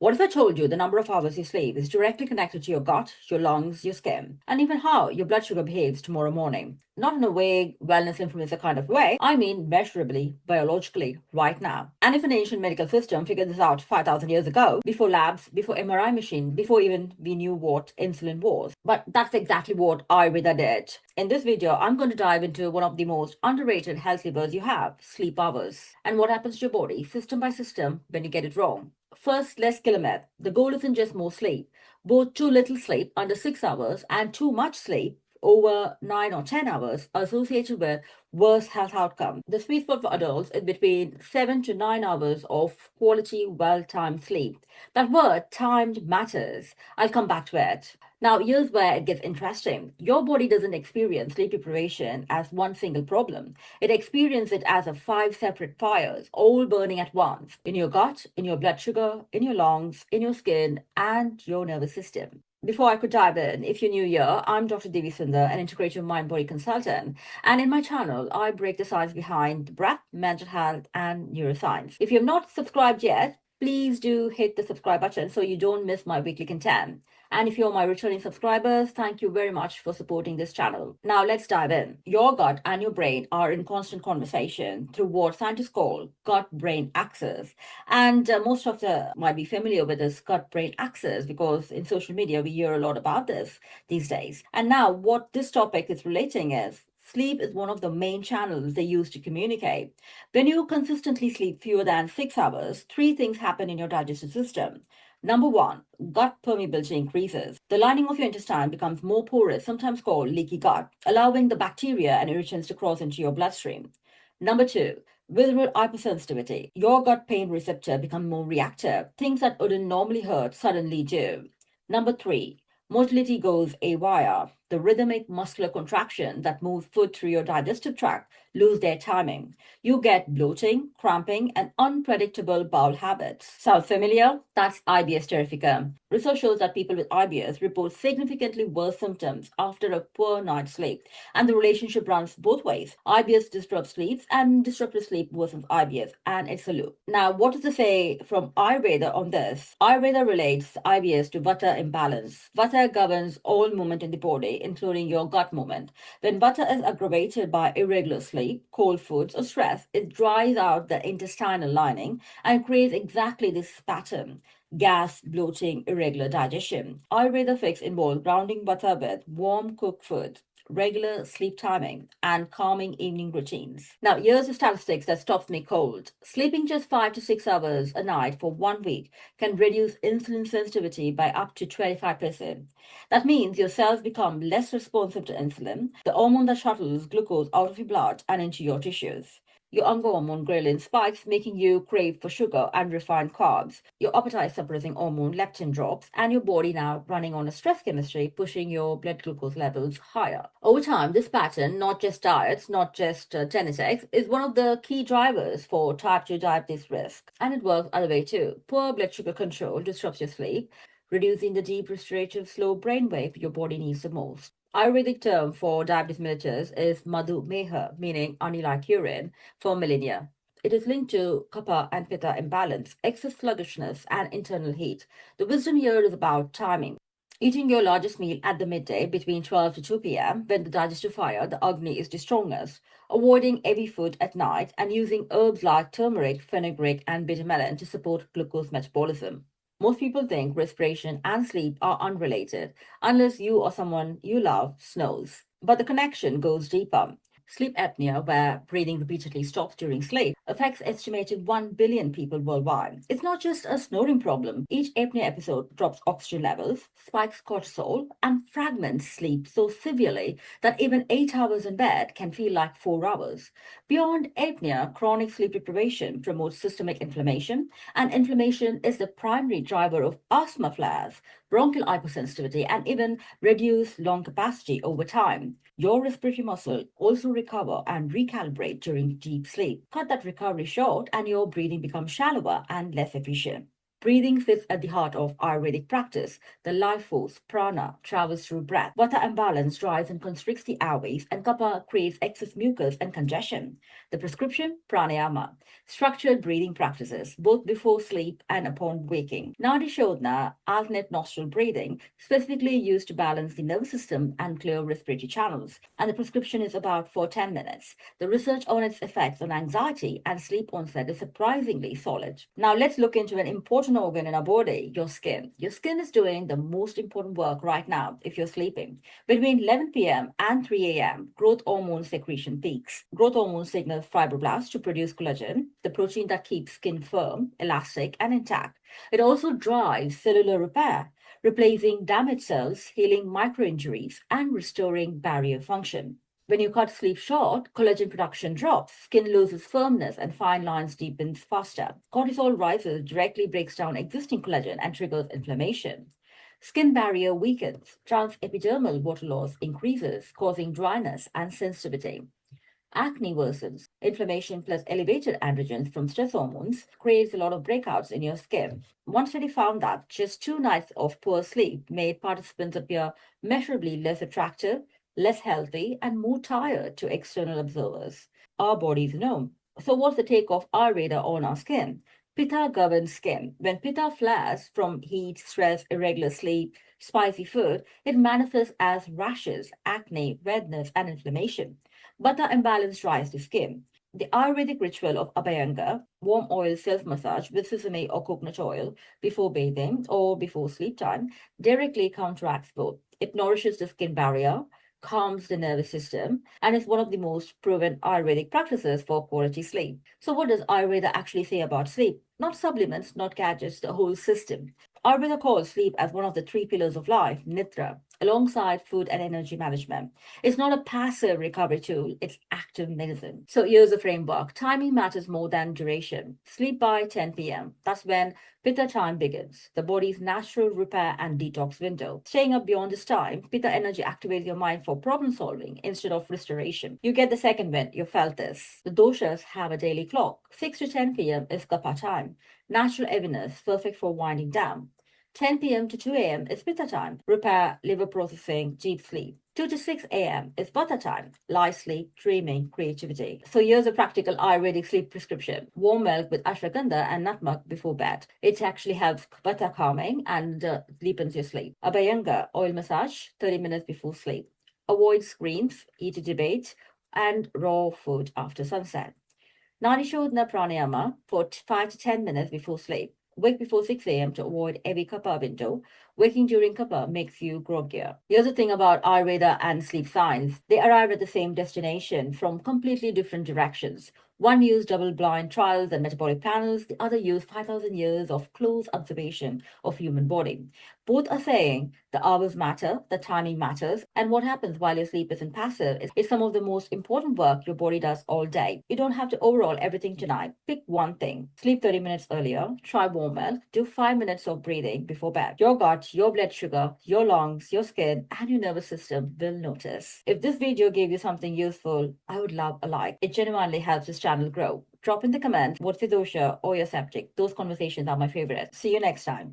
What if I told you the number of hours you sleep is directly connected to your gut, your lungs, your skin, and even how your blood sugar behaves tomorrow morning? Not in a vague wellness influencer kind of way, I mean measurably, biologically, right now. And if an ancient medical system figured this out 5,000 years ago, before labs, before MRI machine, before even we knew what insulin was. But that's exactly what Ayurveda did. In this video, I'm going to dive into one of the most underrated health levers you have, sleep hours, and what happens to your body, system by system, when you get it wrong. First, let's kill a myth. The goal isn't just more sleep. Both too little sleep, under 6 hours, and too much sleep, over 9 or 10 hours, are associated with worse health outcomes. The sweet spot for adults is between 7 to 9 hours of quality, well timed sleep. That word, timed, matters. I'll come back to it. Now, here's where it gets interesting. Your body doesn't experience sleep deprivation as one single problem. It experiences it as a 5 separate fires, all burning at once in your gut, in your blood sugar, in your lungs, in your skin, and your nervous system. Before I could dive in, if you're new here, I'm Dr. Devi Sundar, an integrative mind body consultant. And in my channel, I break the science behind breath, mental health, and neuroscience. If you have not subscribed yet, please do hit the subscribe button so you don't miss my weekly content. And if you're my returning subscribers, thank you very much for supporting this channel. Now let's dive in. Your gut and your brain are in constant conversation through what scientists call gut-brain axis. And most of the might be familiar with this gut-brain axis because in social media we hear a lot about this these days. And now what this topic is relating is sleep is one of the main channels they use to communicate. When you consistently sleep fewer than 6 hours, three things happen in your digestive system. Number one, gut permeability increases. The lining of your intestine becomes more porous, sometimes called leaky gut, allowing the bacteria and irritants to cross into your bloodstream. Number two, visceral hypersensitivity. Your gut pain receptor become more reactive. Things that wouldn't normally hurt suddenly do. Number three, motility goes haywire. The rhythmic muscular contraction that move food through your digestive tract lose their timing. You get bloating, cramping, and unpredictable bowel habits. Sound familiar? That's IBS terrificum. Research shows that people with IBS report significantly worse symptoms after a poor night's sleep, and the relationship runs both ways. IBS disrupts sleep, and disrupted sleep worsens IBS, and it's a loop. Now, what does it say from Ayurveda on this? Ayurveda relates IBS to Vata imbalance. Vata governs all movement in the body, including your gut movement. When Vata is aggravated by irregular sleep, cold foods, or stress, it dries out the intestinal lining and creates exactly this pattern: gas, bloating, irregular digestion. Ayurveda fix involves grounding Vata with warm cooked food, regular sleep timing, and calming evening routines. Now, here's the statistics that stops me cold. Sleeping just 5 to 6 hours a night for 1 week can reduce insulin sensitivity by up to 25%. That means your cells become less responsive to insulin, the hormone that shuttles glucose out of your blood and into your tissues. Your hunger hormone ghrelin spikes, making you crave for sugar and refined carbs. Your appetite suppressing hormone leptin drops, and your body now running on a stress chemistry, pushing your blood glucose levels higher. Over time, this pattern, not just diets, not just genetics, is one of the key drivers for type 2 diabetes risk. And it works other way too. Poor blood sugar control disrupts your sleep, reducing the deep restorative slow brainwave your body needs the most. Ayurvedic term for diabetes mellitus is madhumeha, meaning honey like urine, for millennia. It is linked to Kapha and Pitta imbalance, excess sluggishness, and internal heat. The wisdom here is about timing. Eating your largest meal at the midday between 12 to 2 p.m., when the digestive fire, the Agni, is the strongest. Avoiding heavy food at night and using herbs like turmeric, fenugreek, and bitter melon to support glucose metabolism. Most people think respiration and sleep are unrelated unless you or someone you love snores. But the connection goes deeper. Sleep apnea, where breathing repeatedly stops during sleep, affects estimated 1 billion people worldwide. It's not just a snoring problem. Each apnea episode drops oxygen levels, spikes cortisol, and fragments sleep so severely that even 8 hours in bed can feel like 4 hours. Beyond apnea, chronic sleep deprivation promotes systemic inflammation, and inflammation is the primary driver of asthma flares, bronchial hypersensitivity, and even reduced lung capacity over time. Your respiratory muscle also recover and recalibrate during deep sleep. Cut that recovery short and your breathing becomes shallower and less efficient. Breathing sits at the heart of Ayurvedic practice. The life force, prana, travels through breath. Vata imbalance dries and constricts the airways, and Kapha creates excess mucus and congestion. The prescription, pranayama, structured breathing practices, both before sleep and upon waking. Nadi Shodhana, alternate nostril breathing, specifically used to balance the nervous system and clear respiratory channels. And the prescription is about for 10 minutes. The research on its effects on anxiety and sleep onset is surprisingly solid. Now let's look into an important organ in our body, your skin. Your skin is doing the most important work right now if you're sleeping. Between 11 p.m. and 3 a.m., growth hormone secretion peaks. Growth hormones signal fibroblasts to produce collagen, the protein that keeps skin firm, elastic, and intact. It also drives cellular repair, replacing damaged cells, healing microinjuries, and restoring barrier function. When you cut sleep short, collagen production drops, skin loses firmness, and fine lines deepens faster. Cortisol rises, directly breaks down existing collagen, and triggers inflammation. Skin barrier weakens, transepidermal water loss increases, causing dryness and sensitivity. Acne worsens. Inflammation plus elevated androgens from stress hormones creates a lot of breakouts in your skin. One study found that just 2 nights of poor sleep made participants appear measurably less attractive, less healthy, and more tired to external observers. Our bodies know. So, what's the take of Ayurveda on our skin? Pitta governs skin. When Pitta flares from heat, stress, irregular sleep, spicy food, it manifests as rashes, acne, redness, and inflammation. Vata imbalance dries the skin. The Ayurvedic ritual of Abhyanga, warm oil self massage with sesame or coconut oil before bathing or before sleep time, directly counteracts both. It nourishes the skin barrier, calms the nervous system, and is one of the most proven Ayurvedic practices for quality sleep. So, what does Ayurveda actually say about sleep? Not supplements, not gadgets, the whole system. Ayurveda calls sleep as one of the 3 pillars of life, nitra, alongside food and energy management. It's not a passive recovery tool, it's active medicine. So here's the framework. Timing matters more than duration. Sleep by 10 p.m. That's when Pitta time begins, the body's natural repair and detox window. Staying up beyond this time, Pitta energy activates your mind for problem solving instead of restoration. You get the second wind, you felt this. The doshas have a daily clock. 6 to 10 p.m. is Kapha time, natural heaviness, perfect for winding down. 10 p.m. to 2 a.m. is Pitta time, repair, liver processing, deep sleep. 2 to 6 a.m. is Vata time, light sleep, dreaming, creativity. So here's a practical Ayurvedic sleep prescription. Warm milk with ashwagandha and nutmeg before bed. It actually helps Vata calming and deepens your sleep. Abhyanga, oil massage, 30 minutes before sleep. Avoid screens, eat a debate, and raw food after sunset. Nadi Shodhana pranayama for 5 to 10 minutes before sleep. Wake before 6 a.m. to avoid every Kapha window. Waking during Kapha makes you groggier. Here's the thing about Ayurveda and sleep science. They arrive at the same destination from completely different directions. One used double-blind trials and metabolic panels. The other used 5,000 years of close observation of human body. Both are saying the hours matter, the timing matters, and what happens while your sleep isn't passive is some of the most important work your body does all day. You don't have to overhaul everything tonight. Pick one thing. Sleep 30 minutes earlier, try warm milk, do 5 minutes of breathing before bed. Your gut, your blood sugar, your lungs, your skin, and your nervous system will notice. If this video gave you something useful, I would love a like. It genuinely helps this channel grow. Drop in the comments what's your dosha or your septic. Those conversations are my favorite. See you next time.